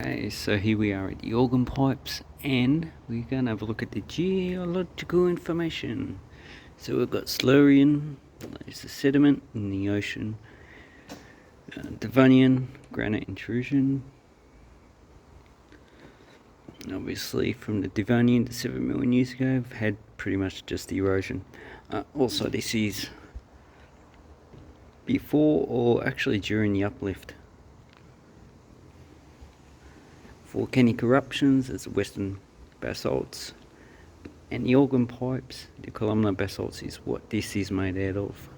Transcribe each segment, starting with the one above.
Okay, so here we are at the organ pipes, and we're going to have a look at the geological information. So we've got Silurian, there's the sediment in the ocean, Devonian, granite intrusion. And obviously from the Devonian to 7 million years ago, we've had pretty much just the erosion. Also this is before or actually during the uplift. Volcanic eruptions as the western basalts, and the organ pipes, the columnar basalts, is what this is made out of.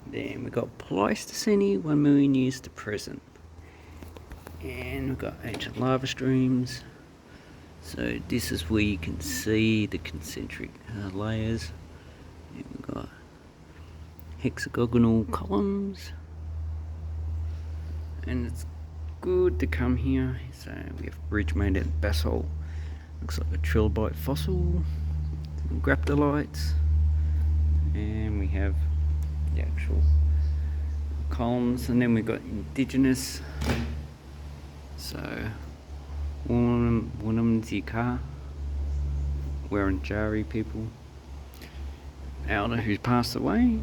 Then we've got Pleistocene, 1 million years to present, and we've got ancient lava streams. So this is where you can see the concentric layers. And we've got hexagonal columns, and it's good to come here. So we have a bridge made out of basalt, looks like a trilobite fossil, some graptolites, and we have the actual columns. And then we've got indigenous, so Wurundjeri, Wurundjeri people, elder who's passed away.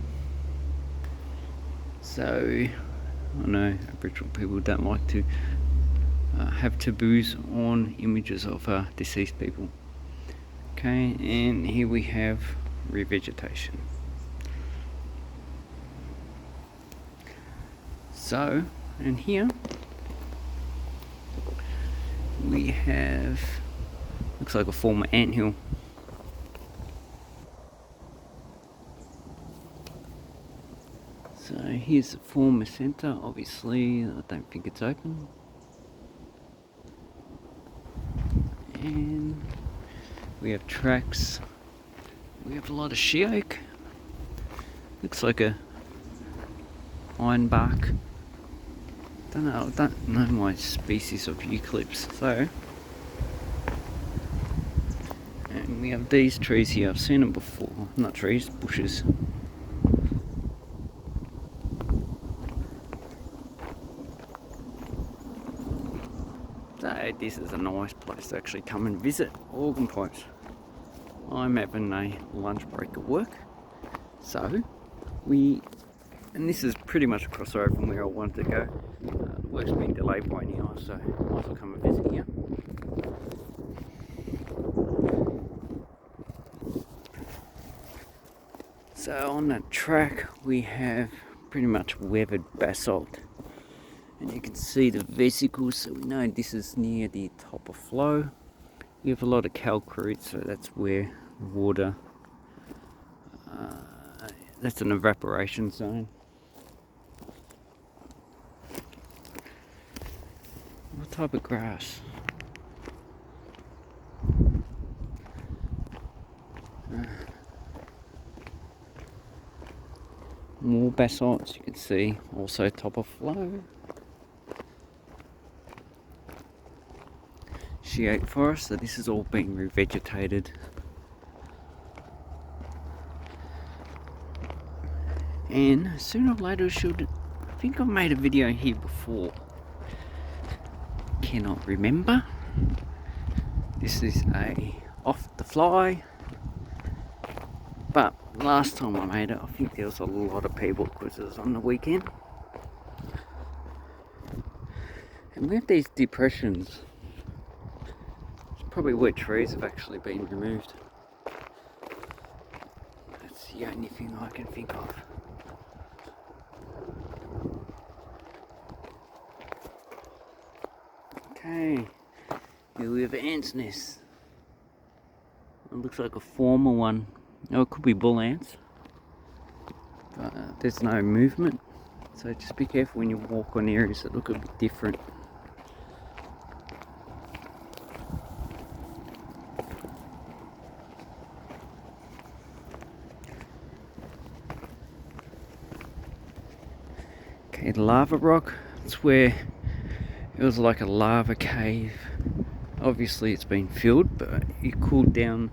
So I know Aboriginal people don't like to have taboos on images of deceased people. Okay, and here we have revegetation. So, and here we have, looks like a former anthill. So here's the former centre. Obviously I don't think it's open, and we have tracks. We have a lot of she oak, looks like a ironbark. I don't know my species of eucalypts. So, and we have these trees here. I've seen them before. Not trees, bushes. So this is a nice place to actually come and visit organ pipes. I'm having a lunch break at work, so and this is pretty much across the road from where I wanted to go. The work's been delayed by an hour, so I might as well come and visit here. So on that track we have pretty much weathered basalt, and you can see the vesicles, so we know this is near the top of flow. We have a lot of calcrete, so that's where water, that's an evaporation zone. What type of grass? More basalts, you can see, also top of flow. She oak forest, so this is all being revegetated. And sooner or later I think I've made a video here before. Cannot remember. This is a off the fly. But last time I made it, I think there was a lot of people because it was on the weekend. And we have these depressions. It's probably where trees have actually been removed. That's the only thing I can think of. Okay, here we have ants' nest. It looks like a former one. Oh, it could be bull ants. But there's no movement, so just be careful when you walk on areas that look a bit different. Okay, the lava rock, it's where it was like a lava cave. Obviously it's been filled, but it cooled down.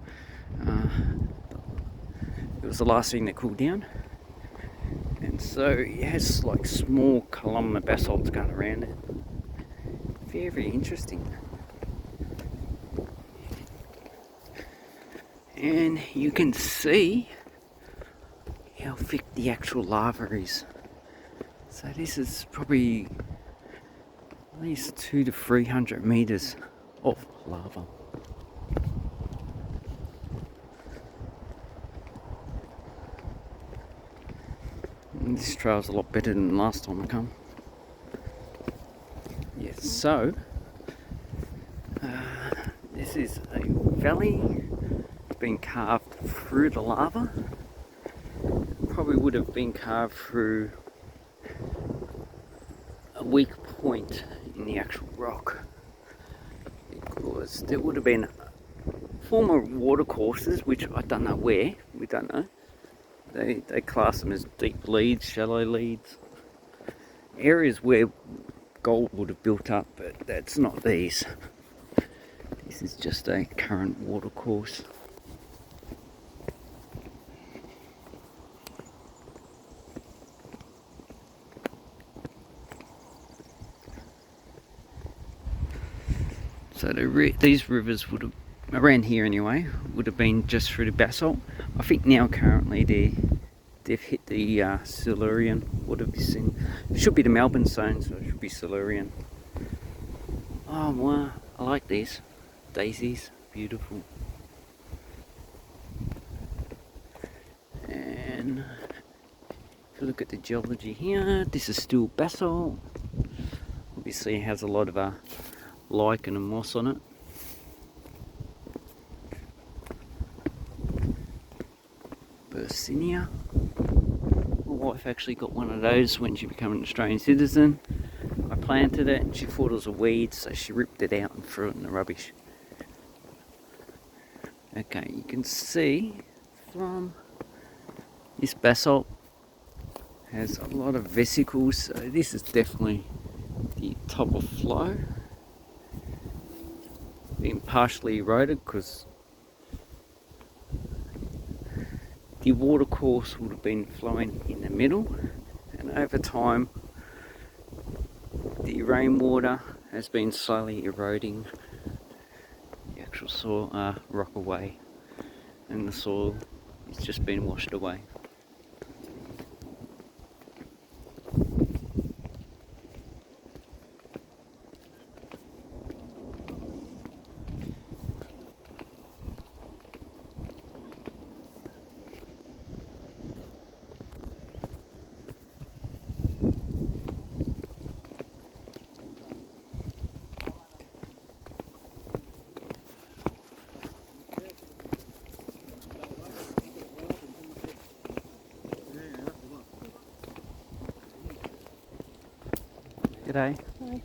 It was the last thing that cooled down, and so it has like small columnar basalts going around it. Very interesting. And you can see how thick the actual lava is. So this is probably at least 200 to 300 meters of lava. And this trail's a lot better than last time I come. Yes, so this is a valley being carved through the lava. Probably would have been carved through a weak point in the actual rock, because there would have been former water courses, which I don't know where, we don't know. They class them as deep leads, shallow leads, areas where gold would have built up, but that's not these. This is just a current water course. So these rivers would have, around here anyway, would have been just through the basalt. I think now currently they've hit the Silurian. What have you seen? It should be the Melbourne zone, so it should be Silurian. Oh wow, I like these. Daisies, beautiful. And if you look at the geology here, this is still basalt. Obviously it has a lot of lichen and moss on it. Bersinia. My wife actually got one of those when she became an Australian citizen. I planted it and she thought it was a weed, so she ripped it out and threw it in the rubbish. Okay, you can see from this basalt has a lot of vesicles, so this is definitely the top of flow. Been partially eroded because the water course would have been flowing in the middle, and over time the rainwater has been slowly eroding the actual soil, rock away, and the soil has just been washed away. G'day. Hi.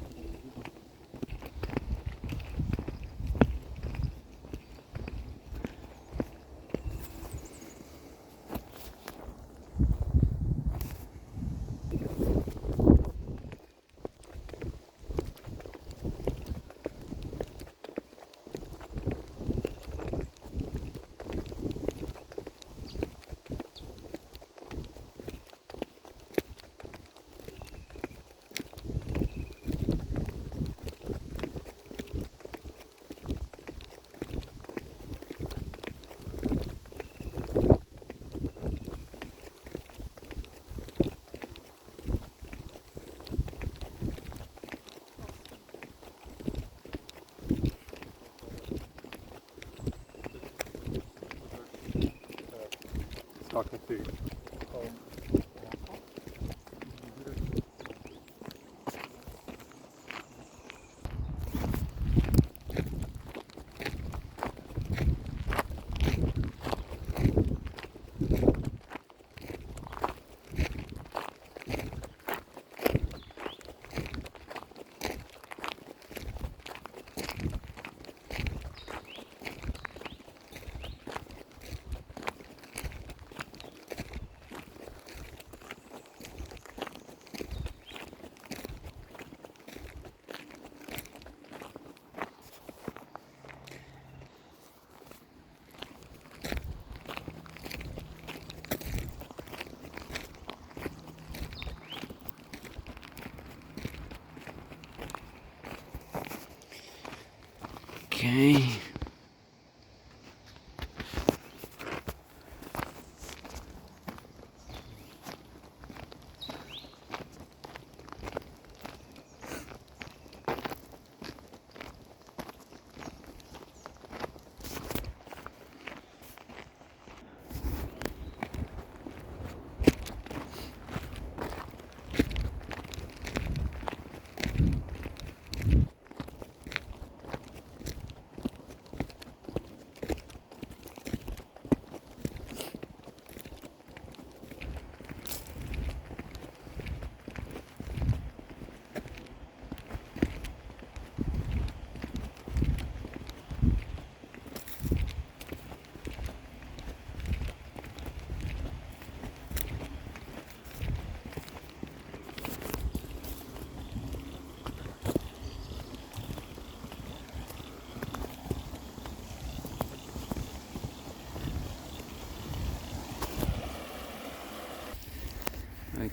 Talking to you. Okay.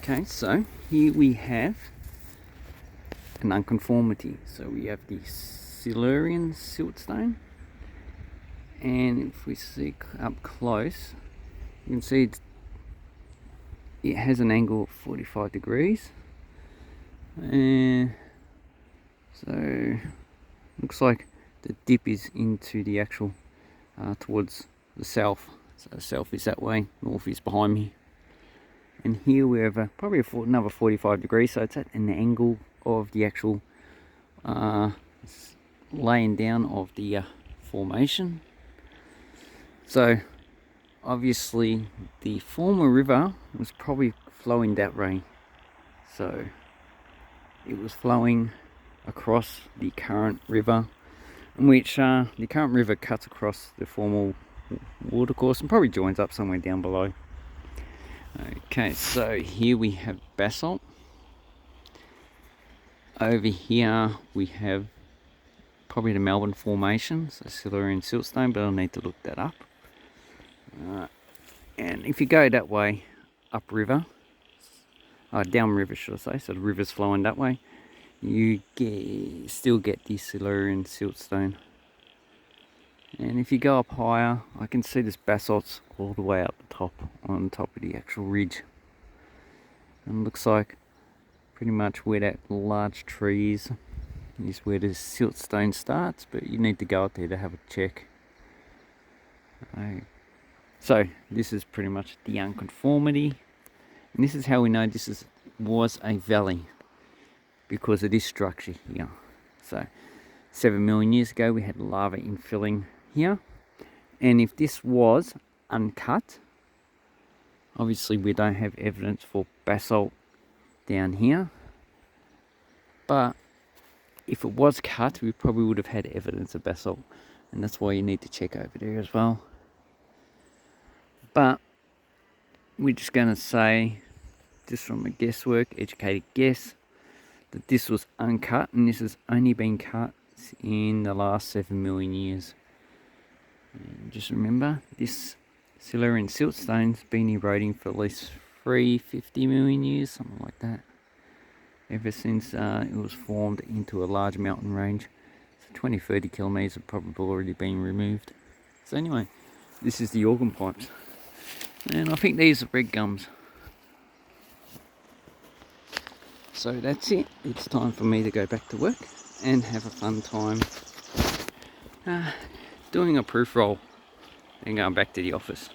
Okay, so here we have an unconformity. So we have the Silurian siltstone, and if we see up close, you can see it has an angle of 45 degrees, and so looks like the dip is into the actual towards the south. So the south is that way, north is behind me. And here we have probably another 45 degrees, so it's at an angle of the actual laying down of the formation. So obviously the former river was probably flowing that way. So it was flowing across the current river, in which the current river cuts across the former watercourse and probably joins up somewhere down below. Okay, so here we have basalt. Over here we have probably the Melbourne Formation, so Silurian siltstone, but I'll need to look that up. And if you go that way, downriver should I say, so the river's flowing that way, you still get the Silurian siltstone. And if you go up higher, I can see this basalt's all the way up the top, on top of the actual ridge. And it looks like pretty much where that large tree is where the siltstone starts, but you need to go up there to have a check. So this is pretty much the unconformity, and this is how we know this was a valley, because of this structure here. So 7 million years ago we had lava infilling here, and if this was uncut, obviously we don't have evidence for basalt down here, but if it was cut, we probably would have had evidence of basalt, and that's why you need to check over there as well. But we're just going to say, just from a guesswork, educated guess, that this was uncut, and this has only been cut in the last 7 million years. And just remember, this Silurian siltstone's been eroding for at least 350 million years, something like that, ever since it was formed into a large mountain range. So 20-30 kilometres have probably already been removed. So anyway, this is the organ pipes, and I think these are red gums. So that's it. It's time for me to go back to work and have a fun time doing a proof roll and going back to the office.